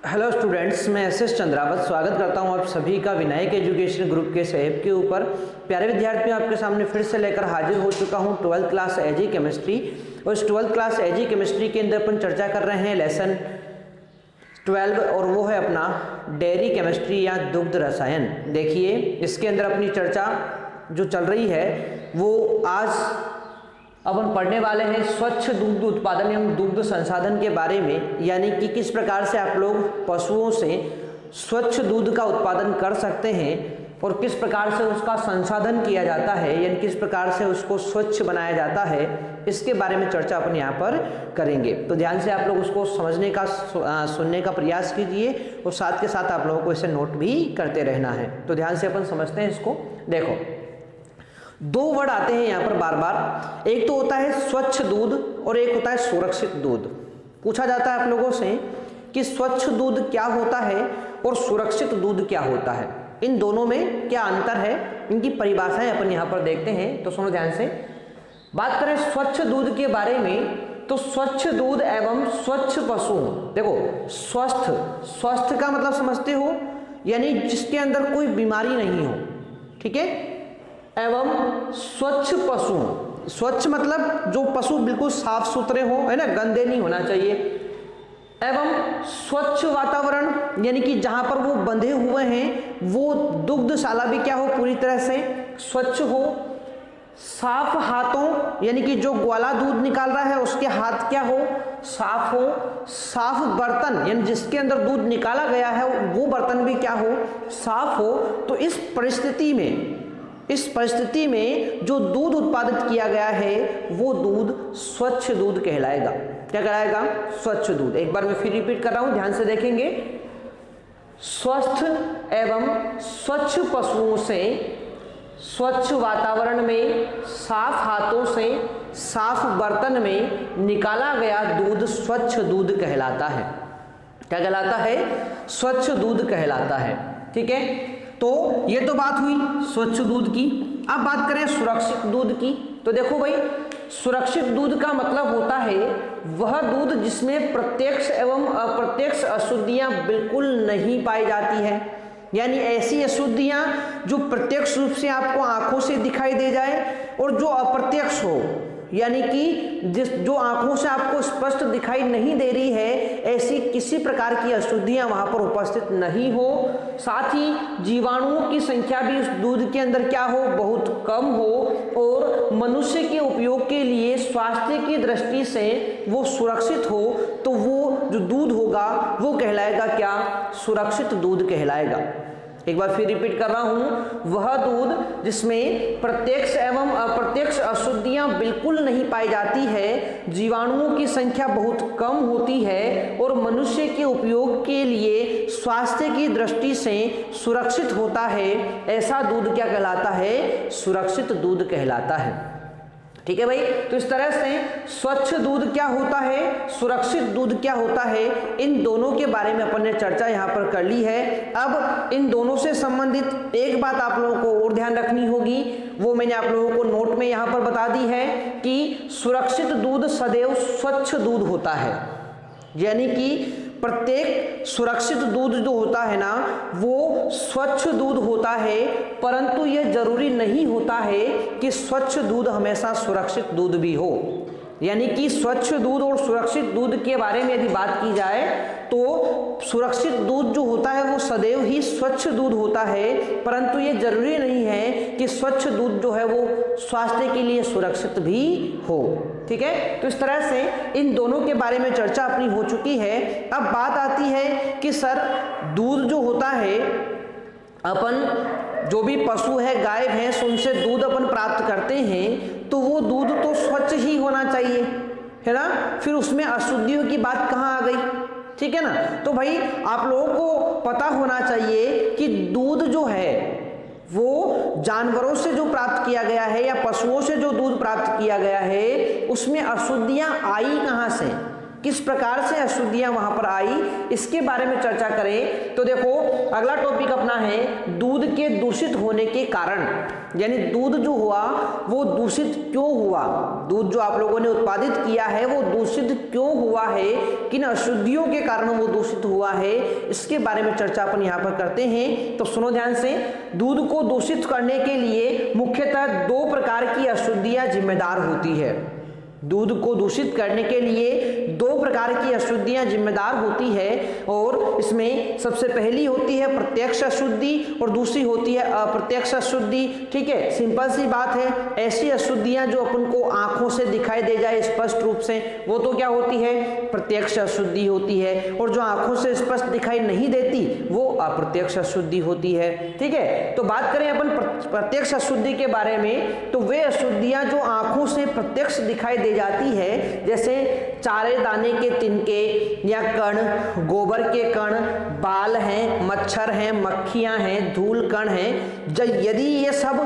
Hello students, मैं S Chandrawat स्वागत करता हूं आप सभी का विनायक एजुकेशन ग्रुप के ऐप के ऊपर। प्यारे विद्यार्थियों, आपके सामने फिर से लेकर हाजिर हो चुका हूं 12th क्लास एजी केमिस्ट्री। और इस 12th क्लास एजी केमिस्ट्री के अंदर अपन चर्चा कर रहे हैं लेसन 12 और वो है अपना डेयरी केमिस्ट्री या दुग्ध रसायन। देखिए, इसके अंदर अपनी चर्चा जो चल रही है वो आज अपन पढ़ने वाले हैं स्वच्छ दुग्ध उत्पादन एवं दुग्ध संसाधन के बारे में, यानी कि किस प्रकार से आप लोग पशुओं से स्वच्छ दूध का उत्पादन कर सकते हैं और किस प्रकार से उसका संसाधन किया जाता है, यानी किस प्रकार से उसको स्वच्छ बनाया जाता है। इसके बारे में चर्चा अपन यहाँ पर करेंगे। तो ध्यान से आप लोग उसको समझने का सुनने का प्रयास कीजिए और साथ के साथ आप लोगों को इसे नोट भी करते रहना है। तो ध्यान से अपन समझते हैं इसको। देखो, दो वर्ड आते हैं यहाँ पर बार बार। एक तो होता है स्वच्छ दूध और एक होता है सुरक्षित दूध। पूछा जाता है आप लोगों से कि स्वच्छ दूध क्या होता है और सुरक्षित दूध क्या होता है, इन दोनों में क्या अंतर है, इनकी परिभाषाएं अपन यहाँ पर देखते हैं। तो सुनो ध्यान से। बात करें स्वच्छ दूध के बारे में, तो स्वच्छ दूध एवं स्वच्छ पशु, देखो स्वस्थ का मतलब समझते हो, यानी जिसके अंदर कोई बीमारी नहीं हो, ठीक है, एवं स्वच्छ पशु। स्वच्छ मतलब जो पशु बिल्कुल साफ सुथरे हो, है ना, गंदे नहीं होना चाहिए। एवं स्वच्छ वातावरण, यानी कि जहां पर वो बंधे हुए हैं वो दुग्धशाला भी क्या हो, पूरी तरह से स्वच्छ हो। साफ हाथों, यानी कि जो ग्वाला दूध निकाल रहा है उसके हाथ क्या हो, साफ हो। साफ बर्तन, यानी जिसके अंदर दूध निकाला गया है वो बर्तन भी क्या हो, साफ हो। तो इस परिस्थिति में जो दूध उत्पादित किया गया है वो दूध स्वच्छ दूध कहलाएगा। क्या कहलाएगा? स्वच्छ दूध। एक बार मैं फिर रिपीट कर रहा हूं, ध्यान से देखेंगे। स्वस्थ एवं स्वच्छ पशुओं से स्वच्छ वातावरण में, साफ हाथों से, साफ बर्तन में निकाला गया दूध स्वच्छ दूध कहलाता है। क्या कहलाता है? स्वच्छ दूध कहलाता है। ठीक है, तो ये तो बात हुई स्वच्छ दूध की। अब बात करें सुरक्षित दूध की। तो देखो भाई, सुरक्षित दूध का मतलब होता है वह दूध जिसमें प्रत्यक्ष एवं अप्रत्यक्ष अशुद्धियां बिल्कुल नहीं पाई जाती है, यानी ऐसी अशुद्धियां जो प्रत्यक्ष रूप से आपको आंखों से दिखाई दे जाए और जो अप्रत्यक्ष हो, यानी कि जो आंखों से आपको स्पष्ट दिखाई नहीं दे रही है, ऐसी किसी प्रकार की अशुद्धियां वहां पर उपस्थित नहीं हो। साथ ही जीवाणुओं की संख्या भी उस दूध के अंदर क्या हो, बहुत कम हो और मनुष्य के उपयोग के लिए स्वास्थ्य की दृष्टि से वो सुरक्षित हो। तो वो जो दूध होगा वो कहलाएगा क्या? सुरक्षित दूध कहलाएगा। एक बार फिर रिपीट कर रहा हूं, वह दूध जिसमें प्रत्यक्ष एवं अप्रत्यक्ष अशुद्धियां बिल्कुल नहीं पाई जाती है, जीवाणुओं की संख्या बहुत कम होती है और मनुष्य के उपयोग के लिए स्वास्थ्य की दृष्टि से सुरक्षित होता है, ऐसा दूध क्या कहलाता है? सुरक्षित दूध कहलाता है। ठीक है भाई, तो इस तरह से स्वच्छ दूध क्या होता है, सुरक्षित दूध क्या होता है, इन दोनों के बारे में अपन ने चर्चा यहाँ पर कर ली है। अब इन दोनों से संबंधित एक बात आप लोगों को और ध्यान रखनी होगी, वो मैंने आप लोगों को नोट में यहाँ पर बता दी है कि सुरक्षित दूध सदैव स्वच्छ दूध होता है, यानी कि प्रत्येक सुरक्षित दूध जो होता है ना वो स्वच्छ दूध होता है, परंतु यह जरूरी नहीं होता है कि स्वच्छ दूध हमेशा सुरक्षित दूध भी हो। यानी कि स्वच्छ दूध और सुरक्षित दूध के बारे में यदि बात की जाए तो सुरक्षित दूध जो होता है वो सदैव ही स्वच्छ दूध होता है, परंतु ये जरूरी नहीं है कि स्वच्छ दूध जो है वो स्वास्थ्य के लिए सुरक्षित भी हो। ठीक है, तो इस तरह से इन दोनों के बारे में चर्चा अपनी हो चुकी है। अब बात आती है कि सर दूध जो होता है, अपन जो भी पशु है, गाय भैंस, उनसे दूध अपन प्राप्त करते हैं तो वो दूध तो स्वच्छ ही होना चाहिए, है ना। फिर उसमें अशुद्धियों की बात कहाँ आ गई? ठीक है ना। तो भाई आप लोगों को पता होना चाहिए कि दूध जो है वो जानवरों से जो प्राप्त किया गया है या पशुओं से जो दूध प्राप्त किया गया है उसमें अशुद्धियां आई कहाँ से? किस प्रकार से अशुद्धियां वहां पर आई इसके बारे में चर्चा करें तो देखो अगला टॉपिक अपना है दूध के दूषित होने के कारण, यानी दूध जो हुआ वो दूषित क्यों हुआ, दूध जो आप लोगों ने उत्पादित किया है वो दूषित क्यों हुआ है, किन अशुद्धियों के कारण वो दूषित हुआ है, इसके बारे में चर्चा अपन यहाँ पर करते हैं। तो सुनो ध्यान से, दूध को दूषित करने के लिए मुख्यतः 2 प्रकार की अशुद्धियां जिम्मेदार होती है। दूध को दूषित करने के लिए 2 प्रकार की अशुद्धियां जिम्मेदार होती है और इसमें सबसे पहली होती है प्रत्यक्ष अशुद्धि और दूसरी होती है अप्रत्यक्ष अशुद्धि। ठीक है, सिंपल सी बात है, ऐसी अशुद्धियां जो अपन को आंखों से दिखाई दे जाए स्पष्ट रूप से वो तो क्या होती है, प्रत्यक्ष अशुद्धि होती है, और जो आंखों से स्पष्ट दिखाई नहीं देती वो अप्रत्यक्ष अशुद्धि होती है। ठीक है, तो बात करें अपन प्रत्यक्ष अशुद्धि के बारे में तो वे अशुद्धियां जो आंखों से प्रत्यक्ष दिखाई दे जाती है, जैसे चारे दाने के तिनके या कण, गोबर के कण, बाल हैं, मच्छर हैं, मक्खियां हैं, धूल कण हैं, यदि ये सब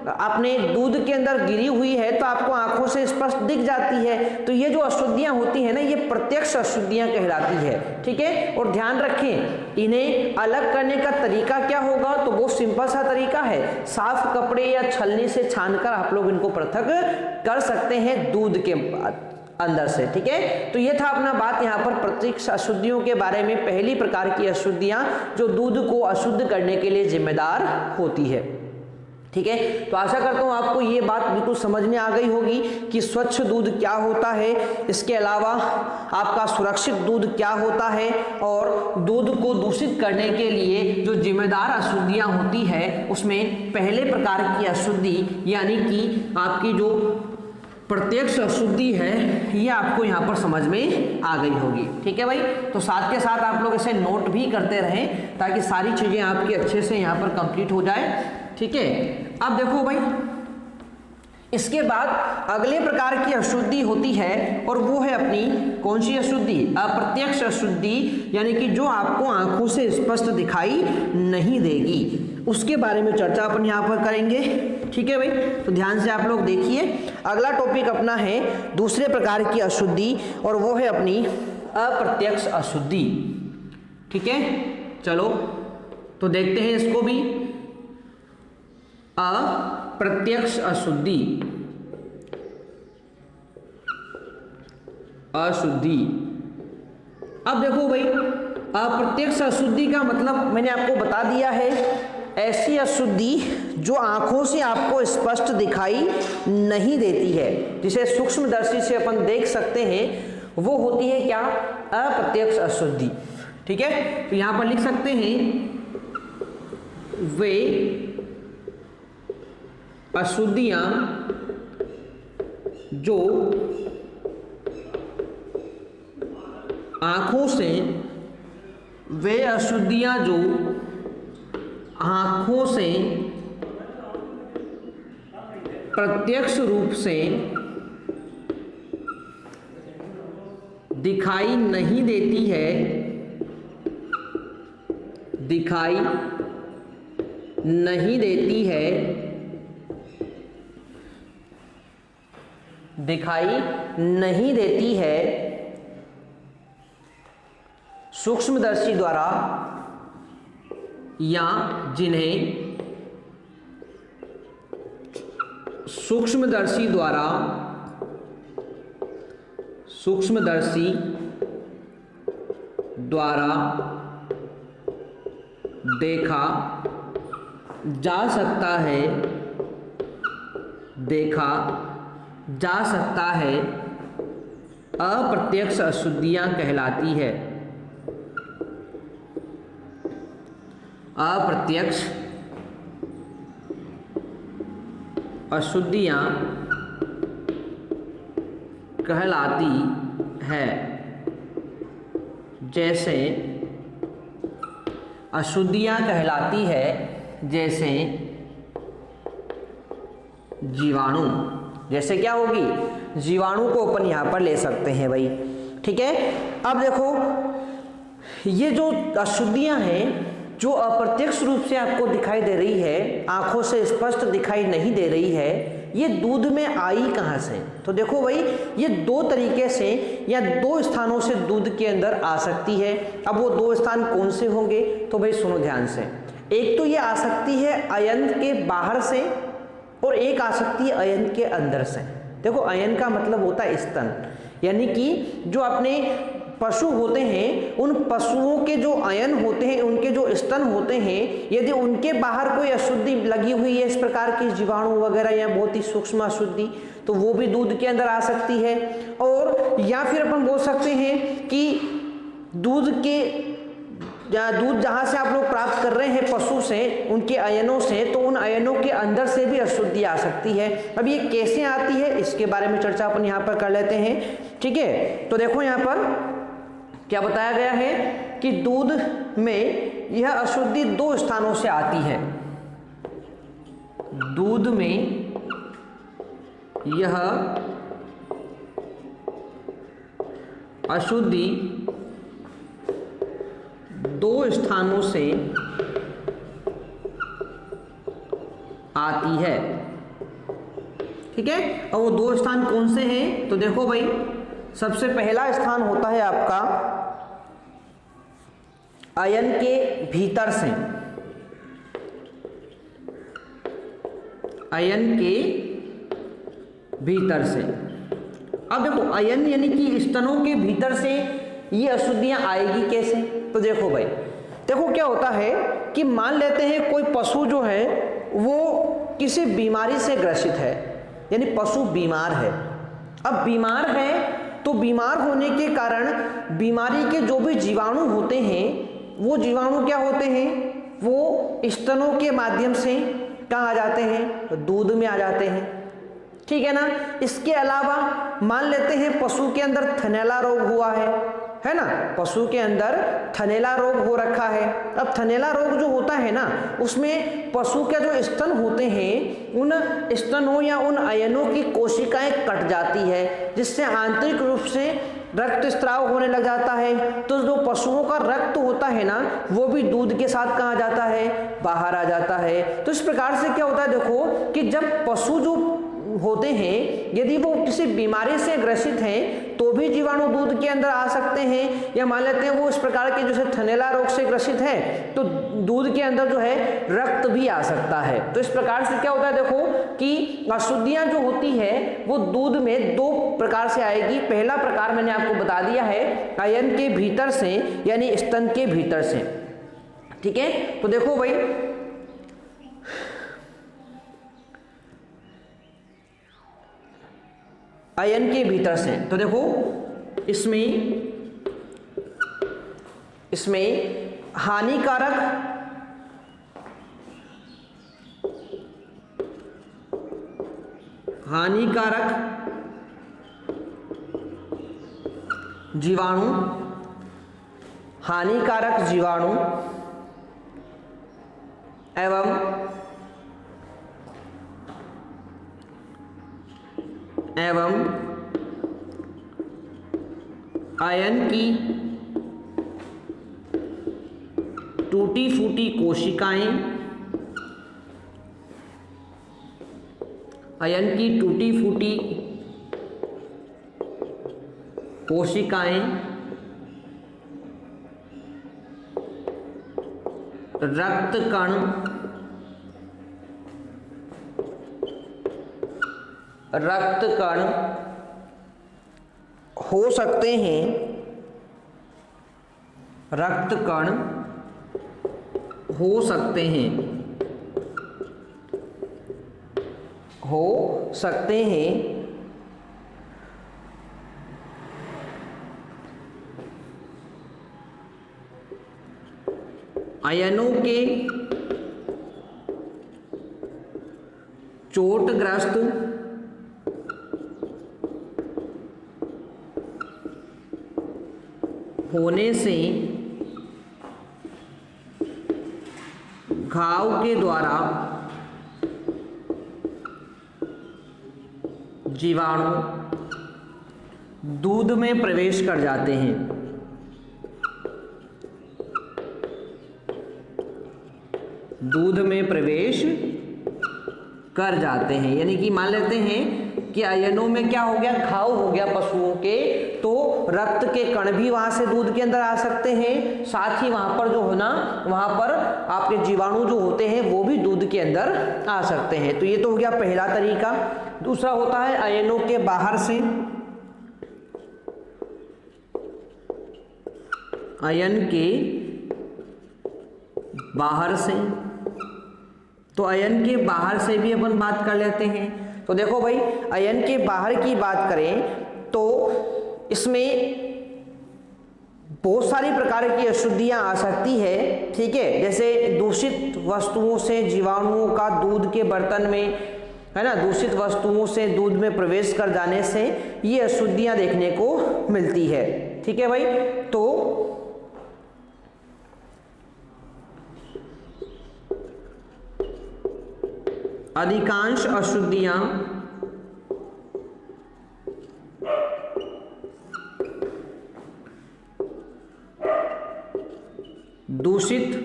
अपने दूध के अंदर गिरी हुई है तो आपको आंखों से स्पष्ट दिख जाती है, तो ये जो अशुद्धियां होती हैं ना ये प्रत्यक्ष अशुद्धियां कहलाती है। ठीक है, और ध्यान रखें इन्हें अलग करने का तरीका क्या होगा, तो वो सिंपल सा तरीका है, साफ कपड़े या छलनी से छानकर आप लोग इनको पृथक कर सकते हैं दूध के अंदर से। ठीक है, तो ये था अपना बात यहाँ पर प्रत्यक्ष अशुद्धियों के बारे में, पहली प्रकार की अशुद्धियां जो दूध को अशुद्ध करने के लिए जिम्मेदार होती है। ठीक है, तो आशा करता हूँ आपको ये बात बिल्कुल समझ में आ गई होगी कि स्वच्छ दूध क्या होता है, इसके अलावा आपका सुरक्षित दूध क्या होता है, और दूध को दूषित करने के लिए जो जिम्मेदार अशुद्धियाँ होती है उसमें पहले प्रकार की अशुद्धि यानी कि आपकी जो प्रत्यक्ष अशुद्धि है ये आपको यहाँ पर समझ में आ गई होगी। ठीक है भाई, तो साथ के साथ आप लोग इसे नोट भी करते रहें ताकि सारी चीज़ें आपकी अच्छे से यहाँ पर कंप्लीट हो जाए। ठीक है, अब देखो भाई इसके बाद अगले प्रकार की अशुद्धि होती है और वो है अपनी कौन सी अशुद्धि, अप्रत्यक्ष अशुद्धि, यानी कि जो आपको आंखों से स्पष्ट दिखाई नहीं देगी, उसके बारे में चर्चा अपन यहाँ पर करेंगे। ठीक है भाई, तो ध्यान से आप लोग देखिए, अगला टॉपिक अपना है दूसरे प्रकार की अशुद्धि और वो है अपनी अप्रत्यक्ष अशुद्धि। ठीक है, चलो तो देखते हैं इसको भी। अप्रत्यक्ष अशुद्धि, अशुद्धि। अब देखो भाई अप्रत्यक्ष अशुद्धि का मतलब मैंने आपको बता दिया है, ऐसी अशुद्धि जो आंखों से आपको स्पष्ट दिखाई नहीं देती है, जिसे सूक्ष्मदर्शी से अपन देख सकते हैं, वो होती है क्या, अप्रत्यक्ष अशुद्धि। ठीक है, तो यहां पर लिख सकते हैं वे अशुद्धियां जो आंखों से, वे अशुद्धियां जो आंखों से प्रत्यक्ष रूप से दिखाई नहीं देती है, दिखाई नहीं देती है, दिखाई नहीं देती है सूक्ष्मदर्शी द्वारा, या जिन्हें सूक्ष्मदर्शी द्वारा, सूक्ष्मदर्शी द्वारा देखा जा सकता है, देखा जा सकता है, अप्रत्यक्ष अशुद्धियां कहलाती है। अप्रत्यक्ष अशुद्धियां कहलाती है, जैसे अशुद्धियां कहलाती है जैसे जीवाणु, जैसे क्या होगी, जीवाणु को अपन यहां पर ले सकते हैं भाई। ठीक है, अब देखो ये जो अशुद्धियां हैं जो अप्रत्यक्ष रूप से आपको दिखाई दे रही है, आंखों से स्पष्ट दिखाई नहीं दे रही है, ये दूध में आई कहाँ से? तो देखो भाई, ये दो तरीके से या दो स्थानों से दूध के अंदर आ सकती है। अब वो दो स्थान कौन से होंगे? तो भाई सुनो ध्यान से। एक तो ये आ सकती है अयन के बाहर से और एक आ सकती है अयन के अंदर से। देखो अयन का मतलब होता है स्तन, यानी कि जो अपने पशु होते हैं उन पशुओं के जो अयन होते हैं, उनके जो स्तन होते हैं, यदि उनके बाहर कोई अशुद्धि लगी हुई है, इस प्रकार की जीवाणु वगैरह या बहुत ही सूक्ष्म अशुद्धि, तो वो भी दूध के अंदर आ सकती है। और या फिर अपन बोल सकते हैं कि दूध जहाँ से आप लोग प्राप्त कर रहे हैं पशु से, उनके अयनों से, तो उन अयनों के अंदर से भी अशुद्धि आ सकती है। अब ये कैसे आती है इसके बारे में चर्चा अपन यहाँ पर कर लेते हैं, ठीक है। तो देखो यहाँ पर क्या बताया गया है कि दूध में यह अशुद्धि दो स्थानों से आती है। दूध में यह अशुद्धि दो स्थानों से आती है, ठीक है। और वो दो स्थान कौन से हैं? तो देखो भाई, सबसे पहला स्थान होता है आपका अयन के भीतर से, अयन के भीतर से। अब देखो अयन यानी कि स्तनों के भीतर से ये अशुद्धियां आएगी कैसे? तो देखो भाई, देखो क्या होता है कि मान लेते हैं कोई पशु जो है वो किसी बीमारी से ग्रसित है, यानी पशु बीमार है। अब बीमार है तो बीमार होने के कारण बीमारी के जो भी जीवाणु होते हैं, वो जीवाणु क्या होते हैं? वो स्तनों के माध्यम से कहाँ आ जाते हैं? तो दूध में आ जाते हैं, ठीक है ना। इसके अलावा मान लेते हैं पशु के अंदर थनैला रोग हुआ है ना, पशु के अंदर थनैला रोग हो रखा है। अब थनैला रोग जो होता है ना, उसमें पशु के जो स्तन होते हैं, उन स्तनों या उन अयनों की कोशिकाएं कट जाती है, जिससे आंतरिक रूप से रक्त स्त्राव होने लग जाता है। तो जो पशुओं का रक्त होता है ना, वो भी दूध के साथ कहाँ जाता है? बाहर आ जाता है। तो इस प्रकार से क्या होता है, देखो कि जब पशु जो होते हैं, यदि वो किसी बीमारी से ग्रसित हैं तो भी जीवाणु दूध के अंदर आ सकते हैं, या मान लेते हैं वो इस प्रकार के जैसे थनैला रोग से ग्रसित है तो दूध के अंदर जो है रक्त भी आ सकता है। तो इस प्रकार से क्या होता है, देखो कि अशुद्धियां जो होती है वो दूध में दो प्रकार से आएगी। पहला प्रकार मैंने आपको बता दिया है अयन के भीतर से, यानी स्तन के भीतर से, ठीक है। तो देखो भाई, अयन के भीतर से, तो देखो इसमें हानिकारक जीवाणु एवं अयन की टूटी फूटी कोशिकाएं, अयन की टूटी फूटी कोशिकाएं रक्त कण हो सकते हैं, रक्त कण हो सकते हैं अयनों के चोटग्रस्त होने से घाव के द्वारा जीवाणु दूध में प्रवेश कर जाते हैं। दूध में प्रवेश कर जाते हैं। यानी कि मान लेते हैं कि अयनों में क्या हो गया, घाव हो गया पशुओं के, तो रक्त के कण भी वहां से दूध के अंदर आ सकते हैं, साथ ही वहां पर जो है ना, वहां पर आपके जीवाणु जो होते हैं वो भी दूध के अंदर आ सकते हैं। तो ये तो हो गया पहला तरीका। दूसरा होता है अयनों के बाहर से। अयन के बाहर से, तो अयन के बाहर से भी अपन बात कर लेते हैं। तो देखो भाई, अयन के बाहर की बात करें तो इसमें बहुत सारी प्रकार की अशुद्धियां आ सकती है, ठीक है। जैसे दूषित वस्तुओं से जीवाणुओं का दूध के बर्तन में, है ना, दूषित वस्तुओं से दूध में प्रवेश कर जाने से ये अशुद्धियां देखने को मिलती है, ठीक है भाई। तो अधिकांश अशुद्धियां दूषित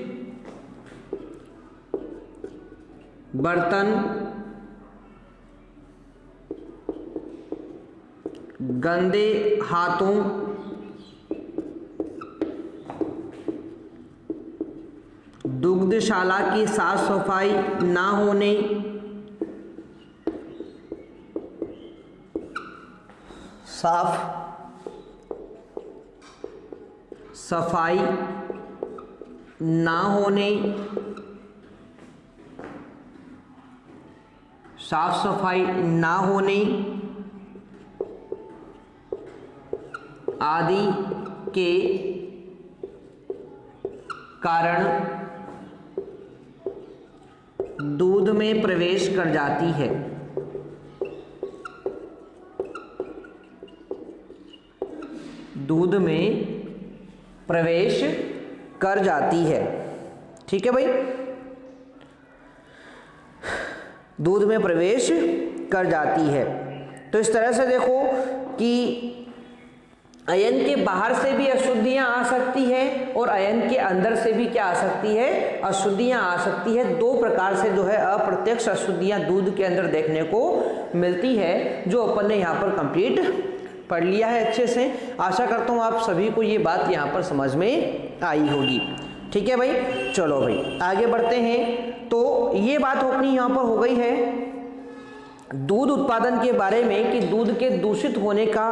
बर्तन, गंदे हाथों, दुग्धशाला की साफ सफाई ना होने, साफ सफाई ना होने, साफ सफाई ना होने आदि के कारण दूध में प्रवेश कर जाती है। दूध में प्रवेश कर जाती है, ठीक है भाई, दूध में प्रवेश कर जाती है। तो इस तरह से देखो कि अयन के बाहर से भी अशुद्धियां आ सकती है और अयन के अंदर से भी क्या आ सकती है, अशुद्धियां आ सकती है। दो प्रकार से जो है अप्रत्यक्ष अशुद्धियां दूध के अंदर देखने को मिलती है, जो अपन ने यहाँ पर कंप्लीट पढ़ लिया है अच्छे से। आशा करता हूँ आप सभी को ये बात यहाँ पर समझ में आई होगी, ठीक है भाई। चलो भाई आगे बढ़ते हैं। तो ये बात अपनी यहाँ पर हो गई है दूध उत्पादन के बारे में कि दूध के दूषित होने का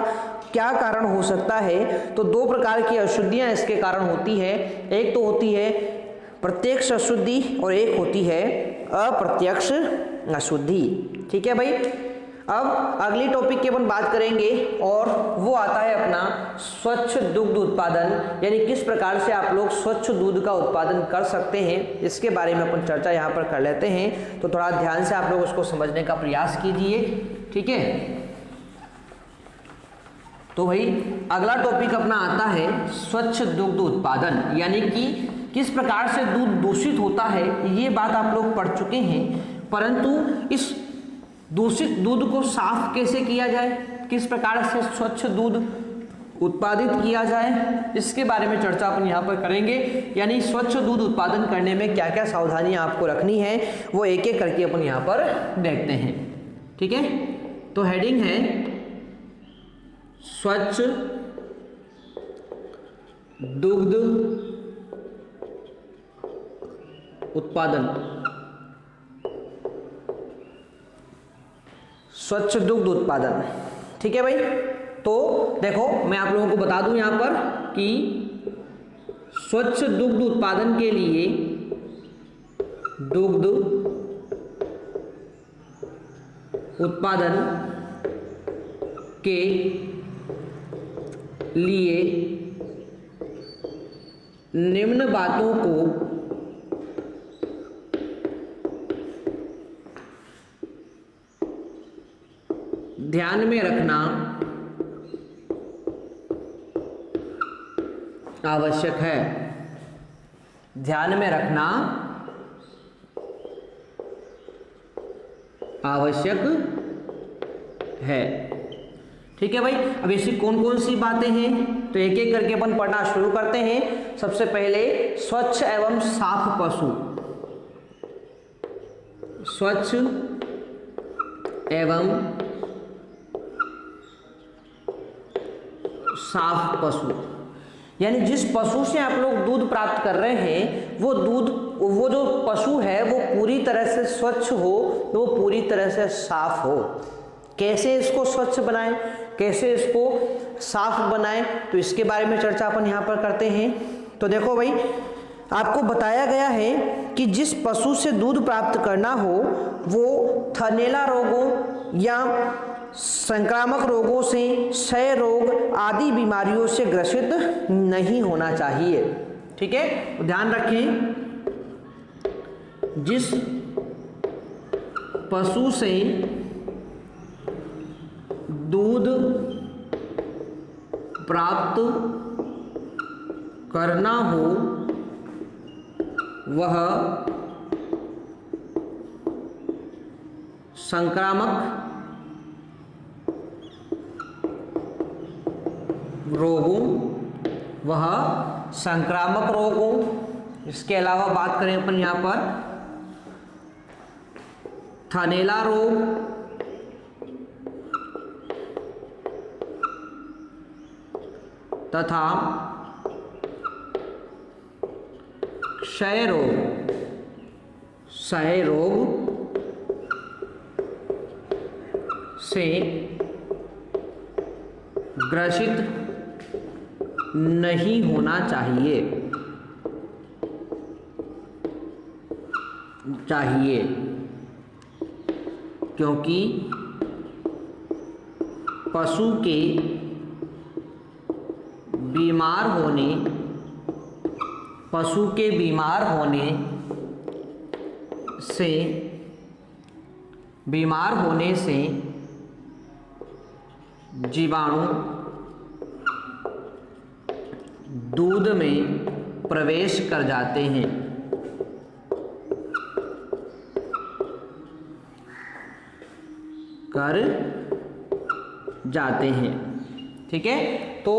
क्या कारण हो सकता है। तो दो प्रकार की अशुद्धियां इसके कारण होती है। एक तो होती है प्रत्यक्ष अशुद्धि और एक होती है अप्रत्यक्ष अशुद्धि, ठीक है भाई। अब अगली टॉपिक की अपन बात करेंगे और वो आता है अपना स्वच्छ दुग्ध उत्पादन, यानी किस प्रकार से आप लोग स्वच्छ दूध का उत्पादन कर सकते हैं, इसके बारे में अपन चर्चा यहाँ पर कर लेते हैं। तो थोड़ा ध्यान से आप लोग उसको समझने का प्रयास कीजिए, ठीक है। तो भाई अगला टॉपिक अपना आता है स्वच्छ दुग्ध उत्पादन, यानी कि किस प्रकार से दूध दूषित होता है, ये बात आप लोग पढ़ चुके हैं। परंतु इस दूषित दूध को साफ कैसे किया जाए, किस प्रकार से स्वच्छ दूध उत्पादित किया जाए, इसके बारे में चर्चा अपन यहाँ पर करेंगे। यानी स्वच्छ दूध उत्पादन करने में क्या क्या सावधानियां आपको रखनी है वो एक एक करके अपन यहाँ पर देखते हैं, ठीक है। तो हेडिंग है स्वच्छ दुग्ध उत्पादन, स्वच्छ दुग्ध उत्पादन, ठीक है भाई। तो देखो मैं आप लोगों को बता दूं यहां पर कि स्वच्छ दुग्ध उत्पादन के लिए दुग्ध उत्पादन के लिए निम्न बातों को ध्यान में रखना आवश्यक है, ध्यान में रखना आवश्यक है, ठीक है भाई। अब ऐसी कौन कौन सी बातें हैं तो एक एक करके अपन पढ़ना शुरू करते हैं। सबसे पहले स्वच्छ एवं साफ पशु, स्वच्छ एवं साफ पशु, यानी जिस पशु से आप लोग दूध प्राप्त कर रहे हैं वो जो पशु है वो पूरी तरह से स्वच्छ हो, वो पूरी तरह से साफ हो। कैसे इसको स्वच्छ बनाएं, कैसे इसको साफ बनाएं, तो इसके बारे में चर्चा अपन यहाँ पर करते हैं। तो देखो भाई, आपको बताया गया है कि जिस पशु से दूध प्राप्त करना हो वो थनैला रोगों या संक्रामक रोगों से, क्षय रोग आदि बीमारियों से ग्रसित नहीं होना चाहिए। ठीक है, तो ध्यान रखें, जिस पशु से दूध प्राप्त करना हो वह संक्रामक रोगों, इसके अलावा बात करें अपन यहाँ पर थनैला रोग, तथा क्षय रोग से ग्रसित नहीं होना चाहिए क्योंकि पशु के बीमार होने से जीवाणु दूध में प्रवेश कर जाते हैं। ठीक है, तो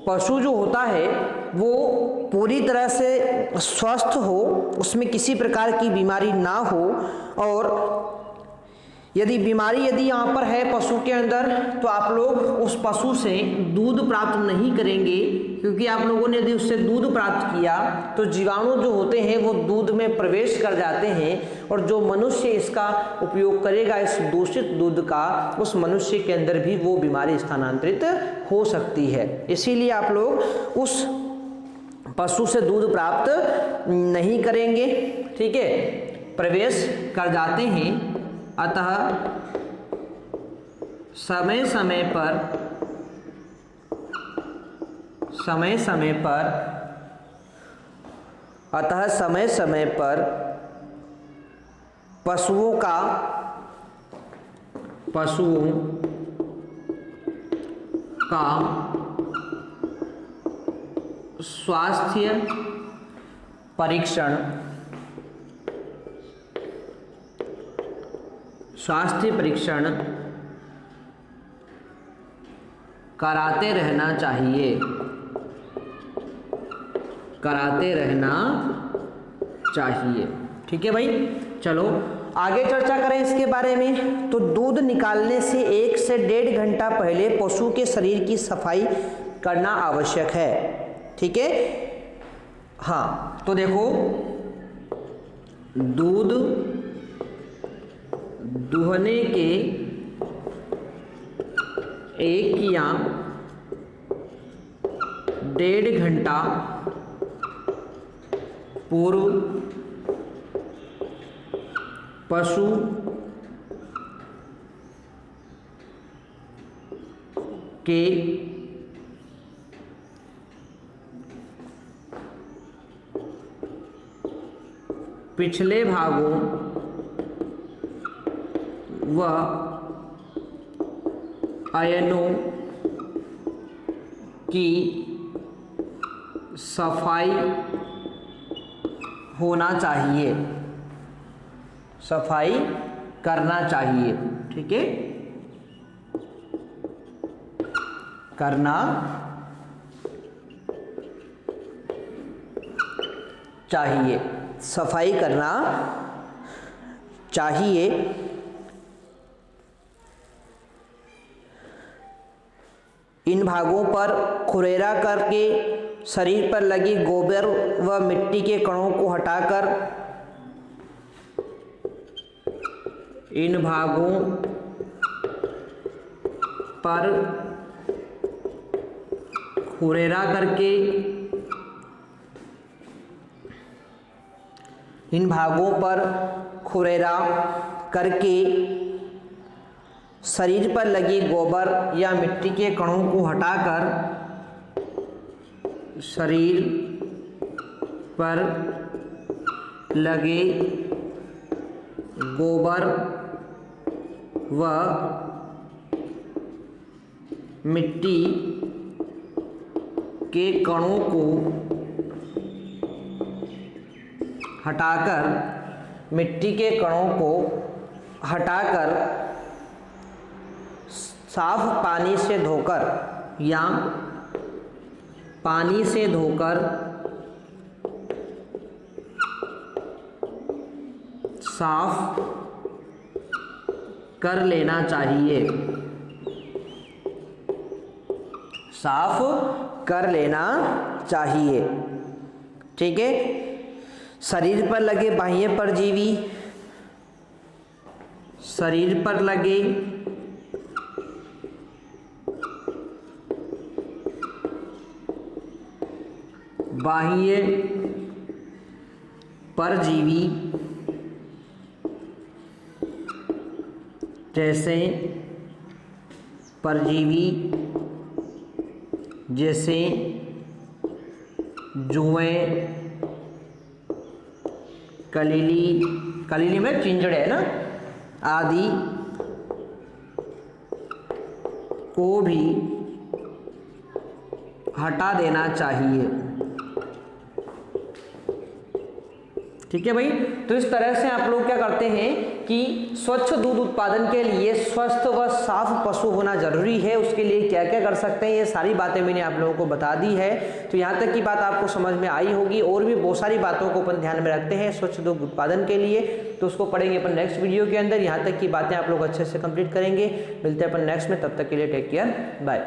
पशु जो होता है वो पूरी तरह से स्वस्थ हो, उसमें किसी प्रकार की बीमारी ना हो, और यदि यहाँ पर है पशु के अंदर तो आप लोग उस पशु से दूध प्राप्त नहीं करेंगे, क्योंकि आप लोगों ने यदि उससे दूध प्राप्त किया तो जीवाणु जो होते हैं वो दूध में प्रवेश कर जाते हैं, और जो मनुष्य इसका उपयोग करेगा इस दूषित दूध का, उस मनुष्य के अंदर भी वो बीमारी स्थानांतरित हो सकती है। इसीलिए आप लोग उस पशु से दूध प्राप्त नहीं करेंगे। ठीक है, प्रवेश कर जाते हैं, अतः समय समय पर पशुओं का स्वास्थ्य परीक्षण कराते रहना चाहिए। ठीक है भाई, चलो आगे चर्चा करें इसके बारे में। तो दूध निकालने से 1 से 1.5 घंटा पहले पशु के शरीर की सफाई करना आवश्यक है। ठीक है, हाँ, तो देखो, दूध दुहने के 1 या 1.5 घंटा पूर्व पशु के पिछले भागों व आयनों की सफाई होना चाहिए, सफाई करना चाहिए। ठीक है, करना चाहिए, सफाई करना चाहिए। इन भागों पर खुरेरा करके शरीर पर लगी गोबर व मिट्टी के कणों को हटाकर, इन भागों पर खुरेरा करके, इन भागों पर खुरेरा करके शरीर पर लगी गोबर या मिट्टी के कणों को हटाकर, शरीर पर लगे गोबर व मिट्टी के कणों को हटाकर, मिट्टी के कणों को हटाकर साफ पानी से धोकर या पानी से धोकर साफ कर लेना चाहिए, साफ कर लेना चाहिए। ठीक है। शरीर पर लगे बाह्य परजीवी, शरीर पर लगे बाह्य परजीवी जैसे परजीवी जैसे जुएं, कलीली में चिंजड़े है ना, आदि को भी हटा देना चाहिए। ठीक है भाई। तो इस तरह से आप लोग क्या करते हैं कि स्वच्छ दूध उत्पादन के लिए स्वस्थ व साफ पशु होना जरूरी है। उसके लिए क्या क्या कर सकते हैं, ये सारी बातें मैंने आप लोगों को बता दी है। तो यहाँ तक की बात आपको समझ में आई होगी। और भी बहुत सारी बातों को अपन ध्यान में रखते हैं स्वच्छ दूध उत्पादन के लिए, तो उसको पढ़ेंगे अपन नेक्स्ट वीडियो के अंदर। यहाँ तक की बातें आप लोग अच्छे से कंप्लीट करेंगे। मिलते हैं अपन नेक्स्ट में, तब तक के लिए टेक केयर, बाय।